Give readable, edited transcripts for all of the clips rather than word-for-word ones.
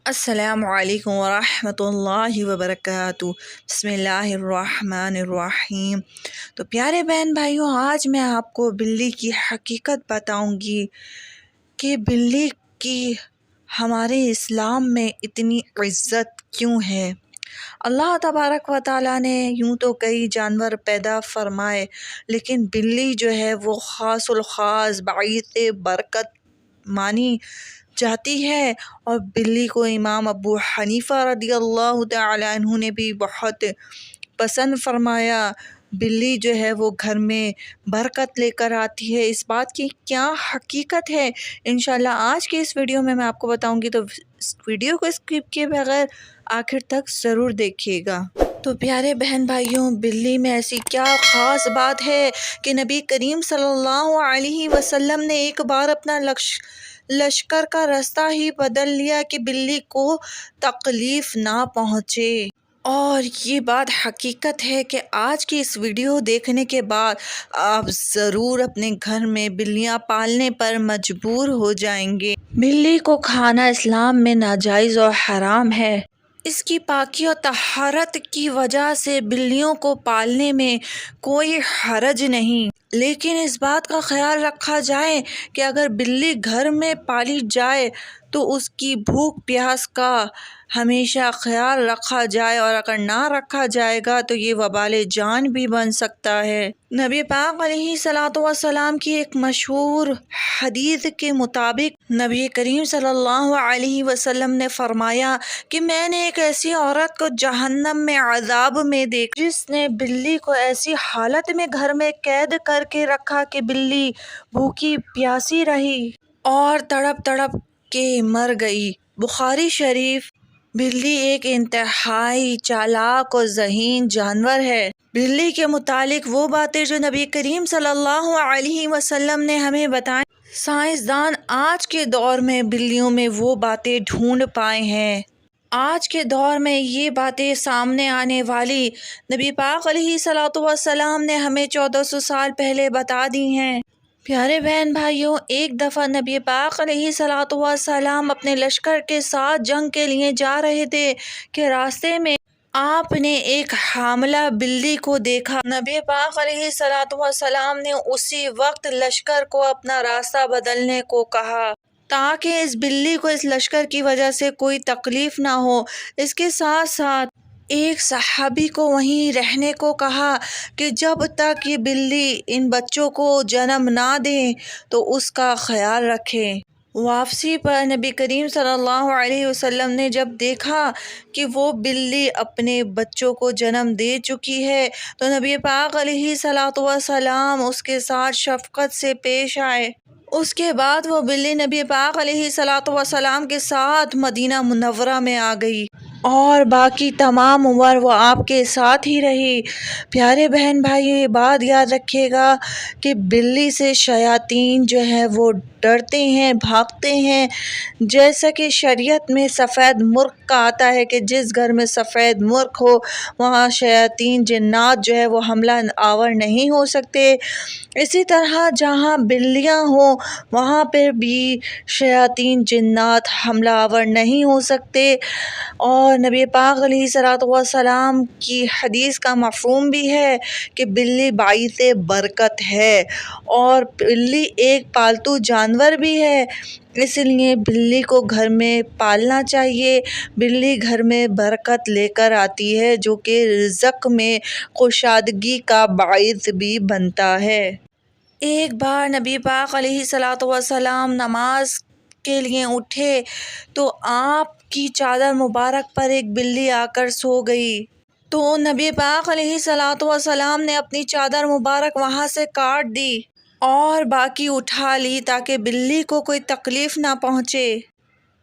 السلام علیکم ورحمۃ اللہ وبرکاتہ۔ بسم اللہ الرحمن الرحیم۔ تو پیارے بہن بھائیوں، آج میں آپ کو بلی کی حقیقت بتاؤں گی کہ بلی کی ہمارے اسلام میں اتنی عزت کیوں ہے۔ اللہ تبارک و تعالیٰ نے یوں تو کئی جانور پیدا فرمائے، لیکن بلی جو ہے وہ خاص الخاص باعث برکت مانی جاتی ہے، اور بلی کو امام ابو حنیفہ رضی اللہ تعالی عنہ نے بھی بہت پسند فرمایا۔ بلی جو ہے وہ گھر میں برکت لے کر آتی ہے۔ اس بات کی کیا حقیقت ہے، انشاءاللہ آج کی اس ویڈیو میں آپ کو بتاؤں گی، تو اس ویڈیو کو اسکپ کیے بغیر آخر تک ضرور دیکھیے گا۔ تو پیارے بہن بھائیوں، بلی میں ایسی کیا خاص بات ہے کہ نبی کریم صلی اللہ علیہ وسلم نے ایک بار اپنا لشکر کا راستہ ہی بدل لیا کہ بلی کو تکلیف نہ پہنچے۔ اور یہ بات حقیقت ہے کہ آج کی اس ویڈیو دیکھنے کے بعد آپ ضرور اپنے گھر میں بلیاں پالنے پر مجبور ہو جائیں گے۔ بلی کو کھانا اسلام میں ناجائز اور حرام ہے۔ اس کی پاکی اور طہارت کی وجہ سے بلیوں کو پالنے میں کوئی حرج نہیں، لیکن اس بات کا خیال رکھا جائے کہ اگر بلی گھر میں پالی جائے تو اس کی بھوک پیاس کا ہمیشہ خیال رکھا جائے، اور اگر نہ رکھا جائے گا تو یہ وبال جان بھی بن سکتا ہے۔ نبی پاک علیہ الصلوۃ والسلام کی ایک مشہور حدیث کے مطابق نبی کریم صلی اللہ علیہ وسلم نے فرمایا کہ میں نے ایک ایسی عورت کو جہنم میں عذاب میں دیکھا جس نے بلی کو ایسی حالت میں گھر میں قید کر کے رکھا کہ بلی بھوکی پیاسی رہی اور تڑپ تڑپ کے مر گئی۔ بخاری شریف۔ بلی ایک انتہائی چالاک اور ذہین جانور ہے۔ بلی کے متعلق وہ باتیں جو نبی کریم صلی اللہ علیہ وسلم نے ہمیں بتائیں، سائنسدان آج کے دور میں بلیوں میں وہ باتیں ڈھونڈ پائے ہیں۔ آج کے دور میں یہ باتیں سامنے آنے والی نبی پاک علیہ الصلوۃ والسلام نے ہمیں 1400 سال پہلے بتا دی ہیں۔ پیارے بہن بھائیوں، ایک دفعہ نبی پاک علیہ الصلوۃ والسلام اپنے لشکر کے ساتھ جنگ کے لیے جا رہے تھے کہ راستے میں آپ نے ایک حاملہ بلی کو دیکھا۔ نبی پاک علیہ الصلوۃ والسلام نے اسی وقت لشکر کو اپنا راستہ بدلنے کو کہا تاکہ اس بلی کو اس لشکر کی وجہ سے کوئی تکلیف نہ ہو۔ اس کے ساتھ ساتھ ایک صحابی کو وہیں رہنے کو کہا کہ جب تک یہ بلی ان بچوں کو جنم نہ دے تو اس کا خیال رکھے۔ واپسی پر نبی کریم صلی اللہ علیہ وسلم نے جب دیکھا کہ وہ بلی اپنے بچوں کو جنم دے چکی ہے تو نبی پاک علیہ الصلوۃ والسلام اس کے ساتھ شفقت سے پیش آئے۔ اس کے بعد وہ بلی نبی پاک علیہ الصلوۃ والسلام کے ساتھ مدینہ منورہ میں آ گئی اور باقی تمام عمر وہ آپ کے ساتھ ہی رہی۔ پیارے بہن بھائی، یہ بات یاد رکھیے گا کہ بلی سے شیاطین جو ہے وہ ڈرتے ہیں، بھاگتے ہیں۔ جیسا کہ شریعت میں سفید مرغ کا آتا ہے کہ جس گھر میں سفید مرغ ہو وہاں شیاطین جنات جو ہے وہ حملہ آور نہیں ہو سکتے، اسی طرح جہاں بلیاں ہوں وہاں پہ بھی شیاطین جنات حملہ آور نہیں ہو سکتے۔ اور نبی پاک علیہ الصلوۃ والسلام کی حدیث کا مفہوم بھی ہے کہ بلی باعث برکت ہے، اور بلی ایک پالتو جانور بھی ہے، اس لیے بلی کو گھر میں پالنا چاہیے۔ بلی گھر میں برکت لے کر آتی ہے، جو کہ رزق میں کشادگی کا باعث بھی بنتا ہے۔ ایک بار نبی پاک علیہ الصلوۃ والسلام نماز کے لیے اٹھے تو آپ کی چادر مبارک پر ایک بلی آ کر سو گئی، تو نبی پاک علیہ الصلوۃ والسلام نے اپنی چادر مبارک وہاں سے کاٹ دی اور باقی اٹھا لی تاکہ بلی کو کوئی تکلیف نہ پہنچے۔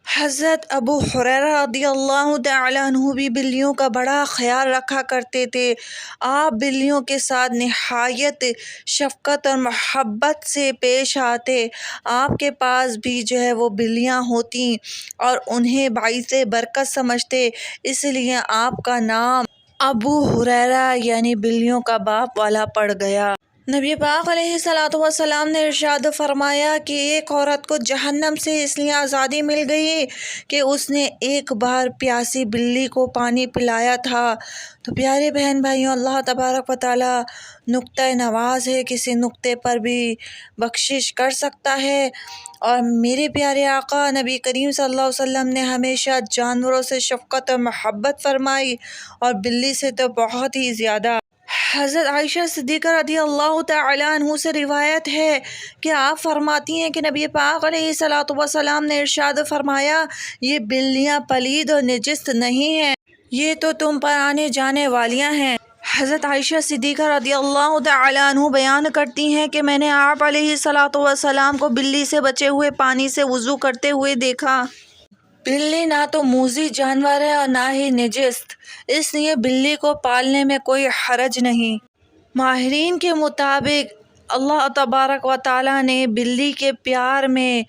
حضرت ابو ہریرہ رضی اللہ تعالی عنہ بھی بلیوں کا بڑا خیال رکھا کرتے تھے۔ آپ بلیوں کے ساتھ نہایت شفقت اور محبت سے پیش آتے۔ آپ کے پاس بھی جو ہے وہ بلیاں ہوتی اور انہیں باعث برکت سمجھتے، اس لیے آپ کا نام ابو ہریرہ یعنی بلیوں کا باپ والا پڑ گیا۔ نبی پاک علیہ الصلوۃ والسلام نے ارشاد فرمایا کہ ایک عورت کو جہنم سے اس لیے آزادی مل گئی کہ اس نے ایک بار پیاسی بلی کو پانی پلایا تھا۔ تو پیارے بہن بھائیوں، اللہ تبارک و تعالیٰ نقطۂ نواز ہے، کسی نقطے پر بھی بخشش کر سکتا ہے۔ اور میرے پیارے آقا نبی کریم صلی اللہ علیہ وسلم نے ہمیشہ جانوروں سے شفقت اور محبت فرمائی، اور بلی سے تو بہت ہی زیادہ۔ حضرت عائشہ صدیقہ رضی اللہ تعالیٰ عنہ سے روایت ہے کہ آپ فرماتی ہیں کہ نبی پاک علیہ الصلوۃ والسلام نے ارشاد فرمایا، یہ بلیاں پلید اور نجس نہیں ہیں، یہ تو تم پر آنے جانے والیاں ہیں۔ حضرت عائشہ صدیقہ رضی اللہ تعالیٰ عنہ بیان کرتی ہیں کہ میں نے آپ علیہ الصلوۃ والسلام کو بلی سے بچے ہوئے پانی سے وضو کرتے ہوئے دیکھا۔ بلی نہ تو موذی جانور ہے اور نہ ہی نجس، اس لیے بلی کو پالنے میں کوئی حرج نہیں۔ ماہرین کے مطابق اللہ تبارک و تعالیٰ نے بلی کے پیار میں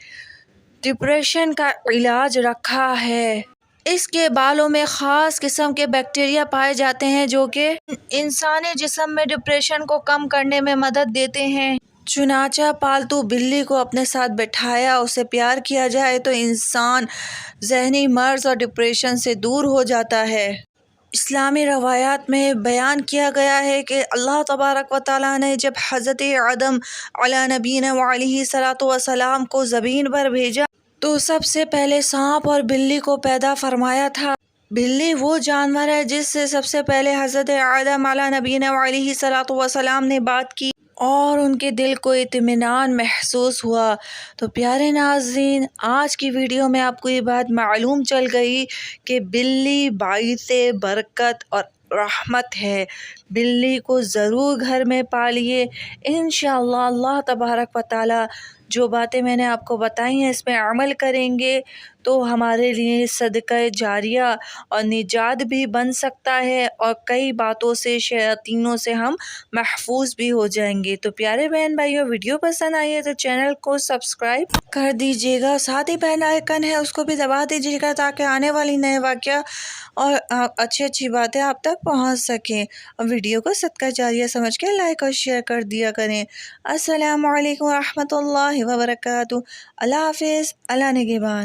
ڈپریشن کا علاج رکھا ہے۔ اس کے بالوں میں خاص قسم کے بیکٹیریا پائے جاتے ہیں جو کہ انسانی جسم میں ڈپریشن کو کم کرنے میں مدد دیتے ہیں۔ چنانچہ پالتو بلی کو اپنے ساتھ بٹھایا، اسے پیار کیا جائے تو انسان ذہنی مرض اور ڈپریشن سے دور ہو جاتا ہے۔ اسلامی روایات میں بیان کیا گیا ہے کہ اللہ تبارک و تعالیٰ نے جب حضرت آدم علیٰ نبینا وعلیہ الصلوۃ والسلام کو زمین پر بھیجا تو سب سے پہلے سانپ اور بلی کو پیدا فرمایا تھا۔ بلی وہ جانور ہے جس سے سب سے پہلے حضرت آدم علیٰ نبینا وعلیہ الصلوۃ والسلام نے بات کی اور ان کے دل کو اطمینان محسوس ہوا۔ تو پیارے ناظرین، آج کی ویڈیو میں آپ کو یہ بات معلوم چل گئی کہ بلی باعث برکت اور رحمت ہے۔ بلی کو ضرور گھر میں پالیے، انشاءاللہ اللہ تبارک و تعالیٰ جو باتیں میں نے آپ کو بتائی ہیں اس پہ عمل کریں گے تو ہمارے لیے صدقہ جاریہ اور نجات بھی بن سکتا ہے، اور کئی باتوں سے، شیاطینوں سے ہم محفوظ بھی ہو جائیں گے۔ تو پیارے بہن بھائیوں، ویڈیو پسند آئی ہے تو چینل کو سبسکرائب کر دیجیے گا، ساتھ ہی بیل آئیکن ہے اس کو بھی دبا دیجیے گا تاکہ آنے والی نئے واقعہ اور اچھی باتیں آپ تک پہنچ سکیں، اور ویڈیو کو صدقہ جاریہ سمجھ کے لائک اور شیئر کر دیا کریں۔ السلام علیکم ورحمۃ اللہ وبرکاتہ۔ اللہ حافظ، اللہ نگہبان۔